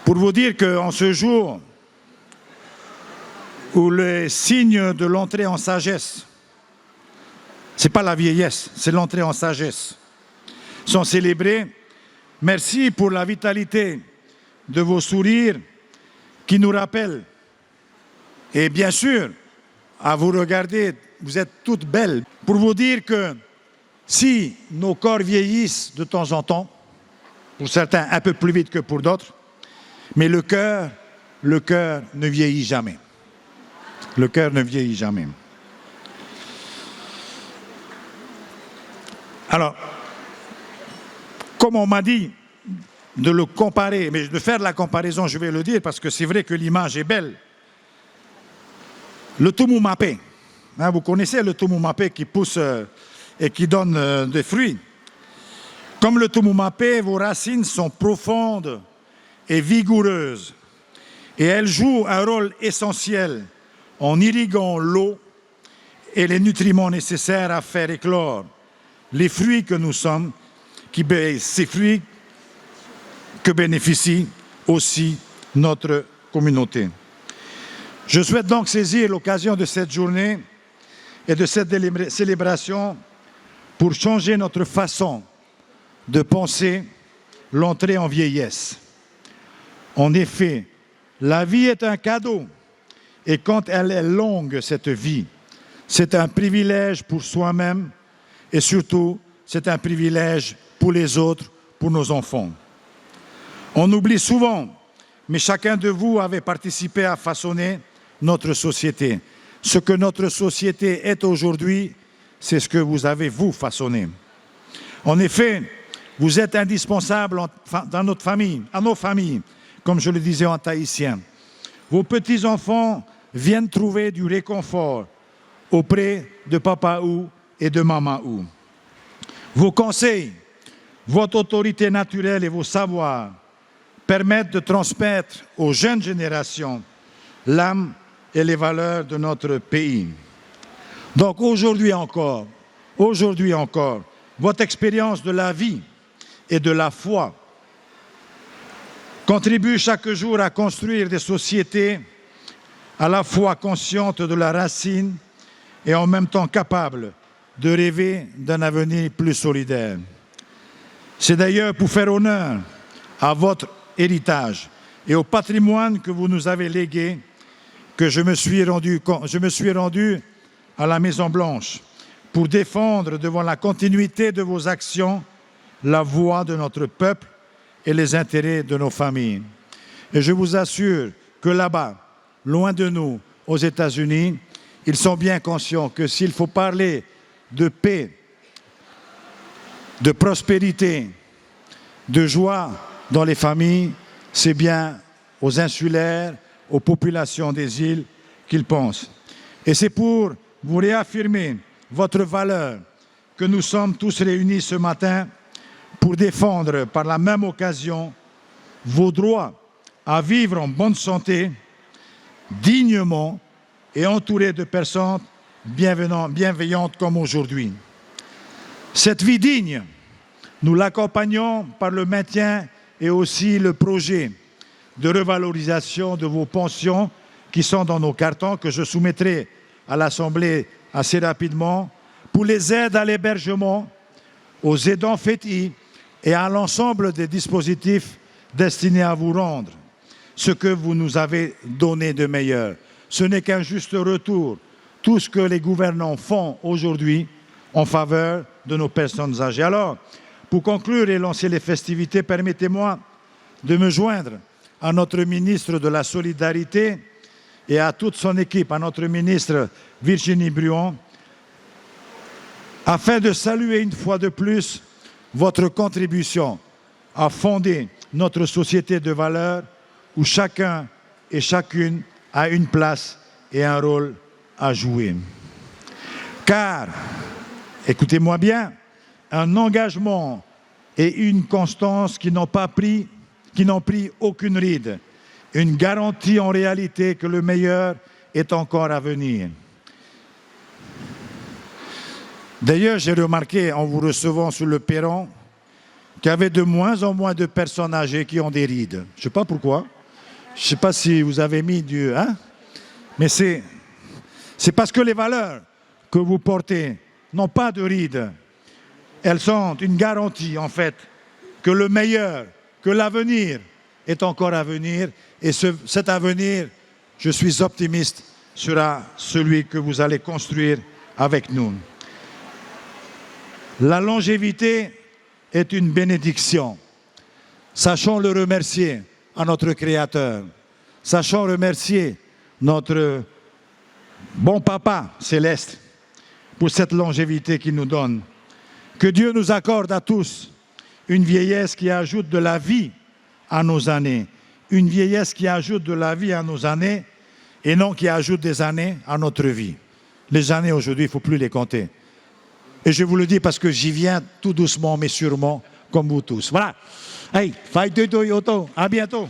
Pour vous dire qu'en ce jour où les signes de l'entrée en sagesse, ce n'est pas la vieillesse, c'est l'entrée en sagesse, sont célébrés, merci pour la vitalité de vos sourires qui nous rappellent. Et bien sûr, à vous regarder, vous êtes toutes belles. Pour vous dire que si nos corps vieillissent de temps en temps, pour certains un peu plus vite que pour d'autres, mais le cœur ne vieillit jamais. Le cœur ne vieillit jamais. Alors, comme on m'a dit de le comparer, mais de faire la comparaison, je vais le dire, parce que c'est vrai que l'image est belle. Le Tumumapé, hein, vous connaissez le Tumumapé qui pousse et qui donne des fruits. Comme le Tumumapé, vos racines sont profondes et vigoureuses. Et elles jouent un rôle essentiel en irriguant l'eau et les nutriments nécessaires à faire éclore les fruits que nous sommes, ces fruits que bénéficie aussi notre communauté. Je souhaite donc saisir l'occasion de cette journée et de cette célébration pour changer notre façon de penser l'entrée en vieillesse. En effet, la vie est un cadeau et quand elle est longue, cette vie, c'est un privilège pour soi-même et surtout, c'est un privilège pour les autres, pour nos enfants. On oublie souvent, mais chacun de vous avait participé à façonner notre société. Ce que notre société est aujourd'hui, c'est ce que vous avez, vous, façonné. En effet, vous êtes indispensables dans notre famille, à nos familles, comme je le disais en tahitien. Vos petits-enfants viennent trouver du réconfort auprès de Papa Ou et de Maman Ou. Vos conseils, votre autorité naturelle et vos savoirs permettent de transmettre aux jeunes générations l'âme et les valeurs de notre pays. Donc aujourd'hui encore, votre expérience de la vie et de la foi contribue chaque jour à construire des sociétés à la fois conscientes de la racine et en même temps capables de rêver d'un avenir plus solidaire. C'est d'ailleurs pour faire honneur à votre héritage et au patrimoine que vous nous avez légué que je me suis rendu à la Maison-Blanche pour défendre devant la continuité de vos actions la voix de notre peuple et les intérêts de nos familles. Et je vous assure que là-bas, loin de nous, aux États-Unis, ils sont bien conscients que s'il faut parler de paix, de prospérité, de joie dans les familles, c'est bien aux insulaires, aux populations des îles qu'ils pensent. Et c'est pour vous réaffirmer votre valeur que nous sommes tous réunis ce matin pour défendre par la même occasion vos droits à vivre en bonne santé, dignement et entourés de personnes bienveillantes comme aujourd'hui. Cette vie digne, nous l'accompagnons par le maintien et aussi le projet de revalorisation de vos pensions qui sont dans nos cartons, que je soumettrai à l'Assemblée assez rapidement, pour les aides à l'hébergement, aux aidants fétis et à l'ensemble des dispositifs destinés à vous rendre ce que vous nous avez donné de meilleur. Ce n'est qu'un juste retour, tout ce que les gouvernants font aujourd'hui en faveur de nos personnes âgées. Alors, pour conclure et lancer les festivités, permettez-moi de me joindre à notre ministre de la Solidarité et à toute son équipe, à notre ministre Virginie Bruon, afin de saluer une fois de plus votre contribution à fonder notre société de valeurs où chacun et chacune a une place et un rôle à jouer. Car, écoutez-moi bien, un engagement et une constance qui n'ont pris aucune ride, une garantie en réalité que le meilleur est encore à venir. D'ailleurs, j'ai remarqué en vous recevant sur le perron qu'il y avait de moins en moins de personnes âgées qui ont des rides. Je ne sais pas pourquoi. Je ne sais pas si vous avez mis du... Hein? Mais c'est parce que les valeurs que vous portez n'ont pas de rides. Elles sont une garantie, en fait, que le meilleur, que l'avenir est encore à venir. Et cet avenir, je suis optimiste, sera celui que vous allez construire avec nous. La longévité est une bénédiction. Sachons le remercier à notre Créateur. Sachons remercier notre bon Papa céleste pour cette longévité qu'il nous donne. Que Dieu nous accorde à tous une vieillesse qui ajoute de la vie à nos années. Une vieillesse qui ajoute de la vie à nos années et non qui ajoute des années à notre vie. Les années aujourd'hui, il ne faut plus les compter. Et je vous le dis parce que j'y viens tout doucement mais sûrement comme vous tous. Voilà. Hey, fai yoto. À bientôt.